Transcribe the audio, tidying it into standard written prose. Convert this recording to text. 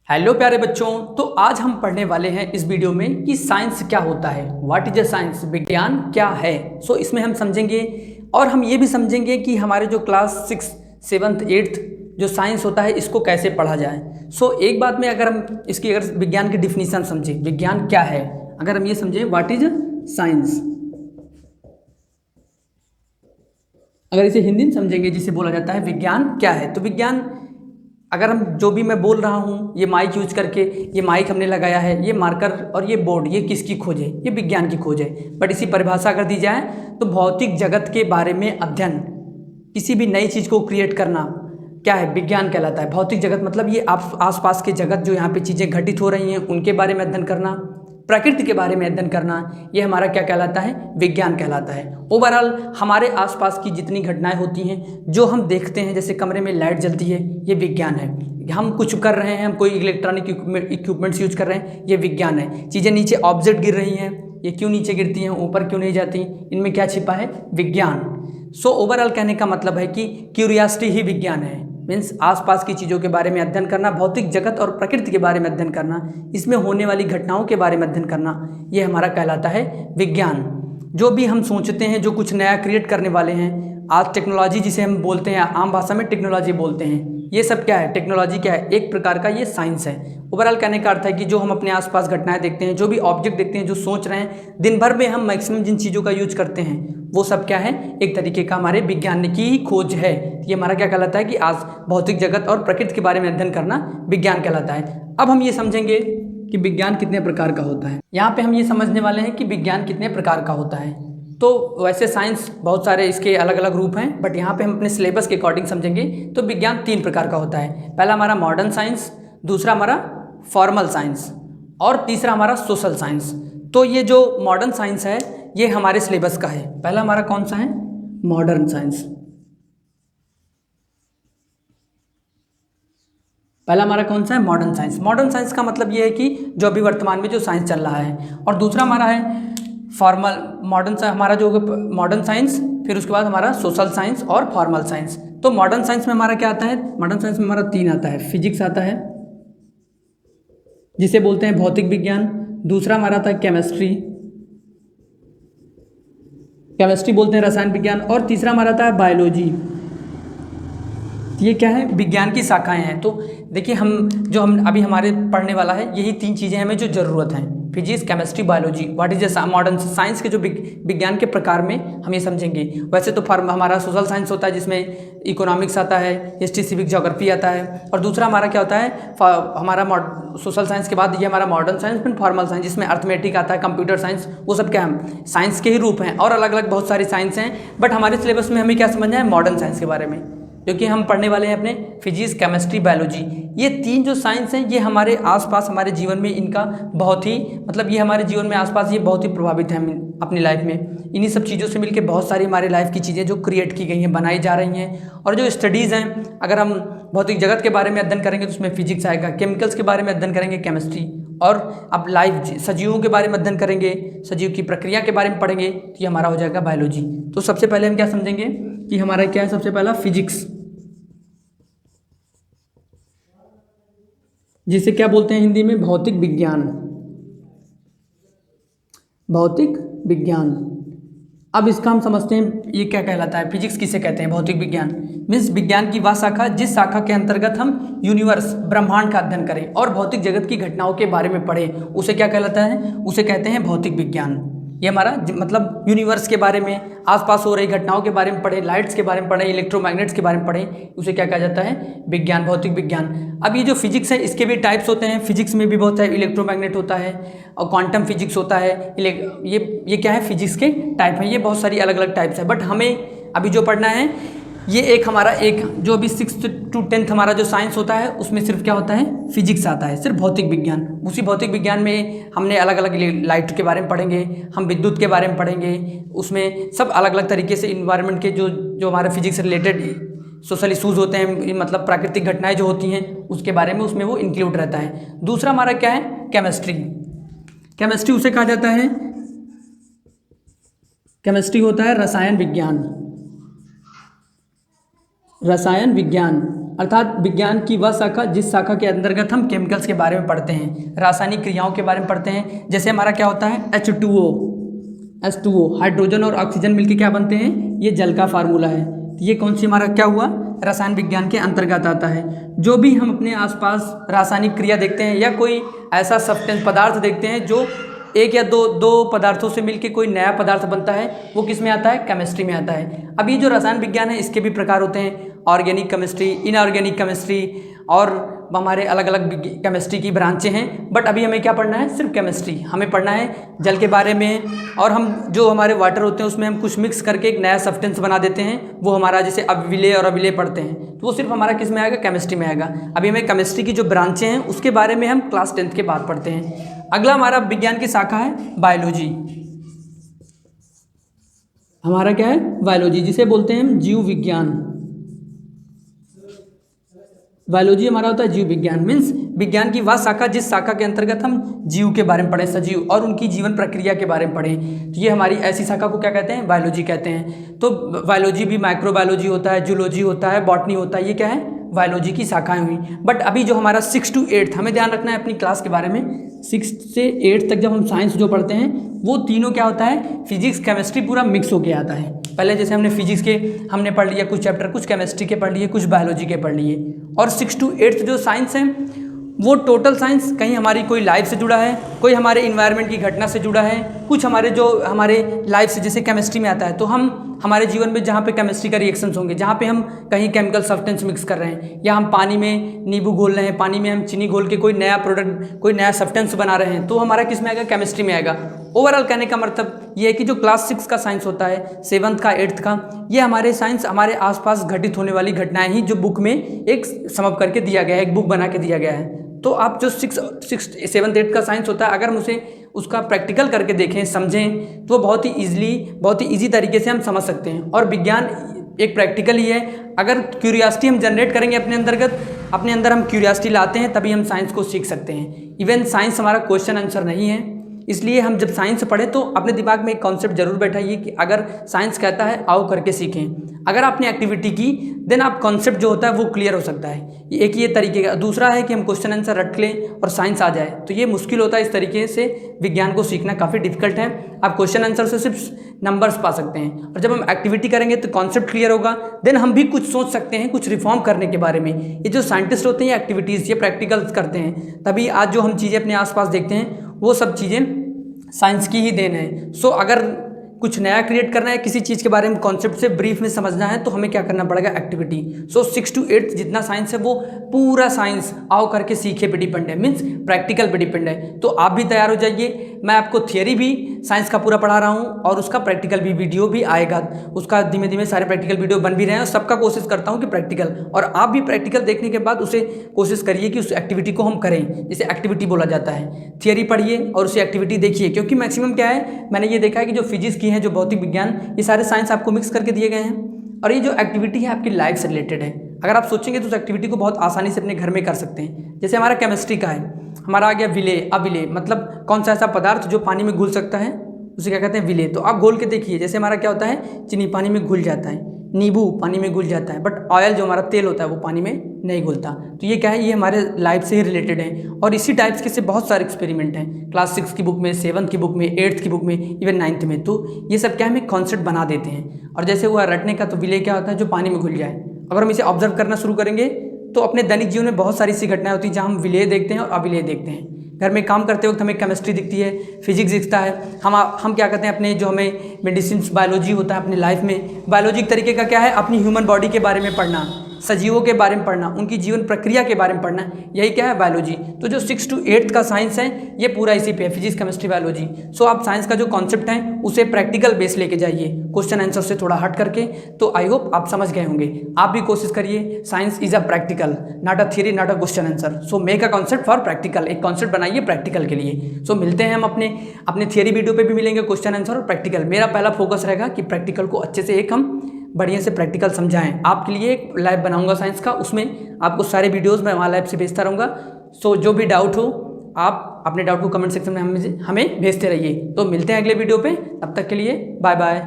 Hello प्यारे बच्चों, तो आज हम पढ़ने वाले हैं इस वीडियो में कि साइंस क्या होता है। व्हाट इज अ साइंस, विज्ञान क्या है। इसमें हम समझेंगे और हम ये भी समझेंगे कि हमारे जो क्लास 6, 7, 8 जो साइंस होता है इसको कैसे पढ़ा जाए। एक बात में अगर हम इसकी विज्ञान की डिफिनीशन समझें, विज्ञान क्या है, अगर हम ये समझें व्हाट इज साइंस, अगर इसे हिंदी में समझेंगे जिसे बोला जाता है विज्ञान क्या है, तो विज्ञान अगर हम जो भी मैं बोल रहा हूँ ये माइक यूज करके, ये माइक हमने लगाया है, ये मार्कर और ये बोर्ड, ये किसकी खोज है, ये विज्ञान की खोज है। बट इसी परिभाषा अगर दी जाए तो भौतिक जगत के बारे में अध्ययन, किसी भी नई चीज़ को क्रिएट करना क्या है, विज्ञान कहलाता है। भौतिक जगत मतलब ये आसपास के जगत जो यहाँ पे चीज़ें घटित हो रही हैं उनके बारे में अध्ययन करना, प्रकृति के बारे में अध्ययन करना, ये हमारा क्या कहलाता है, विज्ञान कहलाता है। ओवरऑल हमारे आसपास की जितनी घटनाएं होती हैं जो हम देखते हैं, जैसे कमरे में लाइट जलती है, ये विज्ञान है। हम कुछ कर रहे हैं, हम कोई इलेक्ट्रॉनिक इक्विपमेंट्स यूज कर रहे हैं, ये विज्ञान है। चीज़ें नीचे ऑब्जेक्ट गिर रही हैं, ये क्यों नीचे गिरती हैं, ऊपर क्यों नहीं जाती, इनमें क्या छिपा है, विज्ञान। ओवरऑल कहने का मतलब है कि क्यूरियोसिटी ही विज्ञान है। मीन्स आसपास की चीज़ों के बारे में अध्ययन करना, भौतिक जगत और प्रकृति के बारे में अध्ययन करना, इसमें होने वाली घटनाओं के बारे में अध्ययन करना, ये हमारा कहलाता है विज्ञान। जो भी हम सोचते हैं, जो कुछ नया क्रिएट करने वाले हैं, आज टेक्नोलॉजी जिसे हम बोलते हैं, आम भाषा में टेक्नोलॉजी बोलते हैं, ये सब क्या है, टेक्नोलॉजी क्या है, एक प्रकार का ये साइंस है। ओवरऑल कहने का अर्थ है कि जो हम अपने आसपास घटनाएं देखते हैं, जो भी ऑब्जेक्ट देखते हैं, जो सोच रहे हैं, दिन भर में हम मैक्सिमम जिन चीज़ों का यूज करते हैं, वो सब क्या है, एक तरीके का हमारे विज्ञान की खोज है। ये हमारा क्या कहलाता है कि आज भौतिक जगत और प्रकृति के बारे में अध्ययन करना विज्ञान कहलाता है। अब हम ये समझेंगे कि विज्ञान कितने प्रकार का होता है। यहाँ पे हम ये समझने वाले हैं कि विज्ञान कितने प्रकार का होता है। तो वैसे साइंस बहुत सारे इसके अलग अलग रूप हैं, बट यहाँ पे हम अपने सिलेबस के अकॉर्डिंग समझेंगे। तो विज्ञान 3 प्रकार का होता है। पहला हमारा मॉडर्न साइंस, दूसरा हमारा फॉर्मल साइंस और तीसरा हमारा सोशल साइंस। तो ये जो मॉडर्न साइंस है ये हमारे सिलेबस का है। पहला हमारा कौन सा है, मॉडर्न साइंस। पहला हमारा कौन सा है, मॉडर्न साइंस। मॉडर्न साइंस का मतलब ये है कि जो अभी वर्तमान में जो साइंस चल रहा है। और दूसरा हमारा है फॉर्मल मॉडर्न हमारा जो मॉडर्न साइंस, फिर उसके बाद हमारा सोशल साइंस और फॉर्मल साइंस। तो मॉडर्न साइंस में हमारा क्या आता है, मॉडर्न साइंस में हमारा 3 आता है। फिजिक्स आता है जिसे बोलते हैं भौतिक विज्ञान, दूसरा हमारा आता है केमिस्ट्री, केमिस्ट्री बोलते हैं रसायन विज्ञान, और तीसरा हमारा आता है बायोलॉजी। ये क्या है, विज्ञान की शाखाएं हैं। तो देखिए हम अभी हमारे पढ़ने वाला है, यही 3 चीज़ें हमें जो ज़रूरत हैं, physics, chemistry, biology. What is modern science के जो विज्ञान के प्रकार में हम ये समझेंगे। वैसे तो हमारा सोशल साइंस होता है जिसमें इकोनॉमिक्स आता है, हिस्ट्री, सिविक, ज्योग्राफी आता है, और दूसरा हमारा क्या होता है, हमारा सोशल साइंस के बाद ये हमारा मॉडर्न साइंस, फिर फॉर्मल साइंस जिसमें अर्थमेटिक आता है, कंप्यूटर साइंस, वो सब क्या है, साइंस के ही रूप हैं। और अलग अलग बहुत सारी साइंस हैं, बट हमारे सिलेबस में हमें क्या समझना है, मॉडर्न साइंस के बारे में, क्योंकि हम पढ़ने वाले हैं अपने फिजिक्स, केमिस्ट्री, बायोलॉजी। ये 3 जो साइंस हैं ये हमारे आसपास हमारे जीवन में इनका बहुत ही मतलब ये हमारे जीवन में आसपास ये बहुत ही प्रभावित है अपनी लाइफ में। इन्हीं सब चीज़ों से मिलकर बहुत सारी हमारे लाइफ की चीज़ें जो क्रिएट की गई हैं, बनाई जा रही हैं। और जो स्टडीज़ हैं, अगर हम भौतिक जगत के बारे में अध्ययन करेंगे तो उसमें फिजिक्स आएगा, केमिकल्स के बारे में अध्ययन करेंगे केमिस्ट्री, और अब लाइव सजीवों के बारे में अध्ययन करेंगे, सजीव की प्रक्रिया के बारे में पढ़ेंगे, तो ये हमारा हो जाएगा बायोलॉजी। तो सबसे पहले हम क्या समझेंगे कि हमारा क्या है, सबसे पहला फिजिक्स, जिसे क्या बोलते हैं हिंदी में, भौतिक विज्ञान। भौतिक विज्ञान, अब इसका हम समझते हैं ये क्या कहलाता है, फिजिक्स किसे कहते हैं, भौतिक विज्ञान मीन्स विज्ञान की वह शाखा जिस शाखा के अंतर्गत हम यूनिवर्स, ब्रह्मांड का अध्ययन करें और भौतिक जगत की घटनाओं के बारे में पढ़ें, उसे क्या कहलाता है, उसे कहते हैं भौतिक विज्ञान। ये हमारा मतलब यूनिवर्स के बारे में, आसपास हो रही घटनाओं के बारे में पढ़ें, लाइट्स के बारे में पढ़ें, इलेक्ट्रोमैग्नेट्स के बारे में पढ़ें, उसे क्या कहा जाता है, विज्ञान, भौतिक विज्ञान। अब ये जो फिजिक्स है इसके भी टाइप्स होते हैं। फिजिक्स में भी बहुत है, इलेक्ट्रोमैग्नेट होता है और क्वांटम फिजिक्स होता है। ये क्या है, फिजिक्स के टाइप है। ये बहुत सारी अलग अलग टाइप्स है, बट हमें अभी जो पढ़ना है ये हमारा जो अभी 6th to 10th हमारा जो साइंस होता है उसमें सिर्फ क्या होता है, फिजिक्स आता है, सिर्फ भौतिक विज्ञान। उसी भौतिक विज्ञान में हमने अलग अलग लाइट के बारे में पढ़ेंगे, हम विद्युत के बारे में पढ़ेंगे, उसमें सब अलग अलग तरीके से इन्वायरमेंट के जो हमारे फिजिक्स से रिलेटेड सोशल इशूज़ होते हैं, मतलब प्राकृतिक घटनाएं जो होती हैं उसके बारे में उसमें वो इंक्लूड रहता है। दूसरा हमारा क्या है, केमिस्ट्री। केमिस्ट्री उसे कहा जाता है, केमिस्ट्री होता है रसायन विज्ञान। रसायन विज्ञान अर्थात विज्ञान की वह शाखा जिस शाखा के अंतर्गत हम केमिकल्स के बारे में पढ़ते हैं, रासायनिक क्रियाओं के बारे में पढ़ते हैं। जैसे हमारा क्या होता है H2O, हाइड्रोजन और ऑक्सीजन मिलकर क्या बनते हैं, ये जल का फार्मूला है। तो ये कौन सी हमारा क्या हुआ, रसायन विज्ञान के अंतर्गत आता है। जो भी हम अपने आसपास रासायनिक क्रिया देखते हैं या कोई ऐसा सब्सटेंस पदार्थ देखते हैं जो एक या दो पदार्थों से मिलकर कोई नया पदार्थ बनता है, वो किस में आता है, केमिस्ट्री में आता है। अब ये जो रसायन विज्ञान है इसके भी प्रकार होते हैं, ऑर्गेनिक केमिस्ट्री, इनऑर्गेनिक केमिस्ट्री, और हमारे अलग अलग केमिस्ट्री की ब्रांचें हैं। बट अभी हमें क्या पढ़ना है, सिर्फ केमिस्ट्री हमें पढ़ना है जल के बारे में। और हम जो हमारे वाटर होते हैं उसमें हम कुछ मिक्स करके एक नया सब्सटेंस बना देते हैं, वो हमारा जैसे अब विलय और अविलय पढ़ते हैं, तो वो सिर्फ हमारा किस में आएगा, केमिस्ट्री में आएगा। अभी हमें केमिस्ट्री की जो ब्रांचें हैं उसके बारे में हम क्लास 10th के बाद पढ़ते हैं। अगला हमारा विज्ञान की शाखा है बायोलॉजी। हमारा क्या है, बायोलॉजी, जिसे बोलते हैं हम जीव विज्ञान। बायोलॉजी हमारा होता है जीव विज्ञान, मीन्स विज्ञान की वह शाखा जिस शाखा के अंतर्गत हम जीव के बारे में पढ़ें, सजीव और उनकी जीवन प्रक्रिया के बारे में पढ़ें। तो ये हमारी ऐसी शाखा को क्या कहते हैं, बायोलॉजी कहते हैं। तो बायोलॉजी भी माइक्रोबायोलॉजी होता है, जूलॉजी होता है, बॉटनी होता है, ये क्या है, बायोलॉजी की शाखाएं हुई। बट अभी जो हमारा 6 to 8 हमें ध्यान रखना है अपनी क्लास के बारे में, 6 से 8 तक जब हम साइंस जो पढ़ते हैं वो तीनों क्या होता है, फिजिक्स केमिस्ट्री पूरा मिक्स होके आता है। पहले जैसे हमने फिजिक्स के हमने पढ़ लिया कुछ चैप्टर, कुछ केमिस्ट्री के पढ़ लिए, कुछ बायोलॉजी के पढ़ लिए। और 6 to 8 जो साइंस हैं वो टोटल साइंस, कहीं हमारी कोई लाइफ से जुड़ा है, कोई हमारे इन्वायरमेंट की घटना से जुड़ा है, कुछ हमारे जो हमारे लाइफ से, जैसे केमिस्ट्री में आता है तो हम हमारे जीवन में जहाँ पे केमिस्ट्री का रिएक्शंस होंगे, जहाँ पे हम कहीं केमिकल सब्सटेंस मिक्स कर रहे हैं, या हम पानी में नींबू घोल रहे हैं, पानी में हम चीनी घोल के कोई नया प्रोडक्ट, कोई नया सब्सटेंस बना रहे हैं, तो हमारा किस में आएगा, केमिस्ट्री में आएगा। ओवरऑल कहने का मतलब ये है कि जो क्लास 6 का साइंस होता है, 7th का, 8th का, ये हमारे साइंस हमारे आसपास घटित होने वाली घटनाएं ही जो बुक में एक समअप करके दिया गया है, एक बुक बना के दिया गया है। तो आप जो 6, 7, 8 का साइंस होता है, अगर हम उसे उसका प्रैक्टिकल करके देखें, समझें, तो बहुत ही ईजी तरीके से हम समझ सकते हैं। और विज्ञान एक प्रैक्टिकल ही है। अगर क्यूरियोसिटी हम जनरेट करेंगे अपने अंदर हम क्यूरियोसिटी लाते हैं, तभी हम साइंस को सीख सकते हैं। इवन साइंस हमारा क्वेश्चन आंसर नहीं है, इसलिए हम जब साइंस पढ़ें तो अपने दिमाग में एक कॉन्सेप्ट जरूर बैठाइए कि अगर साइंस कहता है आओ करके सीखें। अगर आपने एक्टिविटी की देन आप कॉन्सेप्ट जो होता है वो क्लियर हो सकता है। एक ये तरीके का। दूसरा है कि हम क्वेश्चन आंसर रट लें और साइंस आ जाए, तो ये मुश्किल होता है। इस तरीके से विज्ञान को सीखना काफ़ी डिफिकल्ट है। आप क्वेश्चन आंसर से सिर्फ नंबर्स पा सकते हैं, और जब हम एक्टिविटी करेंगे तो कॉन्सेप्ट क्लियर होगा, देन हम भी कुछ सोच सकते हैं, कुछ रिफॉर्म करने के बारे में। ये जो साइंटिस्ट होते हैं ये एक्टिविटीज़, ये प्रैक्टिकल्स करते हैं, तभी आज जो हम चीज़ें अपने आसपास देखते हैं वो सब चीज़ें साइंस की ही देन है। सो अगर कुछ नया क्रिएट करना है, किसी चीज़ के बारे में कॉन्सेप्ट से ब्रीफ में समझना है, तो हमें क्या करना पड़ेगा, एक्टिविटी। सो 6 to 8 जितना साइंस है वो पूरा साइंस आओ करके सीखे पे डिपेंड है, मीन्स प्रैक्टिकल पे डिपेंड है। तो आप भी तैयार हो जाइए। मैं आपको थियरी भी साइंस का पूरा पढ़ा रहा हूँ और उसका प्रैक्टिकल भी वीडियो भी आएगा। उसका धीमे धीमे सारे प्रैक्टिकल वीडियो बन भी रहे हैं, और सबका कोशिश करता हूँ कि प्रैक्टिकल, और आप भी प्रैक्टिकल देखने के बाद उसे कोशिश करिए कि उस एक्टिविटी को हम करें, जिसे एक्टिविटी बोला जाता है। थियरी पढ़िए और उसे एक्टिविटी देखिए, क्योंकि मैक्सिमम क्या है, मैंने ये देखा है कि जो फिजिक्स की है, जो भौतिक विज्ञान, ये सारे साइंस आपको मिक्स करके दिए गए हैं, और ये जो एक्टिविटी है आपकी लाइफ से रिलेटेड है। अगर आप सोचेंगे तो उस एक्टिविटी को बहुत आसानी से अपने घर में कर सकते हैं। जैसे हमारा केमिस्ट्री का है, हमारा आ गया विलय अविलय, मतलब कौन सा ऐसा पदार्थ जो पानी में घुल सकता है उसे क्या कहते हैं, विलय। तो आप घोल के देखिए, जैसे हमारा क्या होता है, चीनी पानी में घुल जाता है, नींबू पानी में घुल जाता है, बट ऑयल जो हमारा तेल होता है वो पानी में नहीं घुलता। तो ये क्या है, ये हमारे लाइफ से ही रिलेटेड है। और इसी टाइप्स के से बहुत सारे एक्सपेरिमेंट हैं क्लास 6 की बुक में, 7th की बुक में, 8th की बुक में, इवन 9th में। तो ये सब क्या हमें कॉन्सेप्ट बना देते हैं। और जैसे हुआ रटने का, तो विलय क्या होता है, जो पानी में घुल जाए। अगर हम इसे ऑब्जर्व करना शुरू करेंगे तो अपने दैनिक जीवन में बहुत सारी सी घटनाएं होती हैं जहाँ हम विलय देखते हैं और अविलय देखते हैं। घर में काम करते वक्त हमें केमिस्ट्री दिखती है, फिजिक्स दिखता है। हम क्या करते हैं, अपने जो हमें मेडिसिन बायोलॉजी होता है अपने लाइफ में, बायोलॉजी एक तरीके का क्या है, अपनी ह्यूमन बॉडी के बारे में पढ़ना, सजीवों के बारे में पढ़ना, उनकी जीवन प्रक्रिया के बारे में पढ़ना, यही क्या है, बायोलॉजी। तो जो 6 to 8 का साइंस है ये पूरा इसी पे है, फिजिक्स केमिस्ट्री बायोलॉजी। सो आप साइंस का जो कॉन्सेप्ट है उसे प्रैक्टिकल बेस लेके जाइए, क्वेश्चन आंसर से थोड़ा हट करके। तो आई होप आप समझ गए होंगे। आप भी कोशिश करिए, science is a practical, not a theory, not a question answer. So make a concept for practical, एक कॉन्सेप्ट बनाइए प्रैक्टिकल के लिए। सो मिलते हैं हम अपने थियरी वीडियो पे भी मिलेंगे, क्वेश्चन आंसर और प्रैक्टिकल। मेरा पहला फोकस रहेगा कि प्रैक्टिकल को अच्छे से हम बढ़िया से प्रैक्टिकल समझाएं। आपके लिए एक लाइव बनाऊंगा साइंस का, उसमें आपको सारे वीडियोस मैं वहाँ लाइव से भेजता रहूँगा। सो जो भी डाउट हो आप अपने डाउट को कमेंट सेक्शन में हमें भेजते रहिए। तो मिलते हैं अगले वीडियो पे, तब तक के लिए बाय बाय।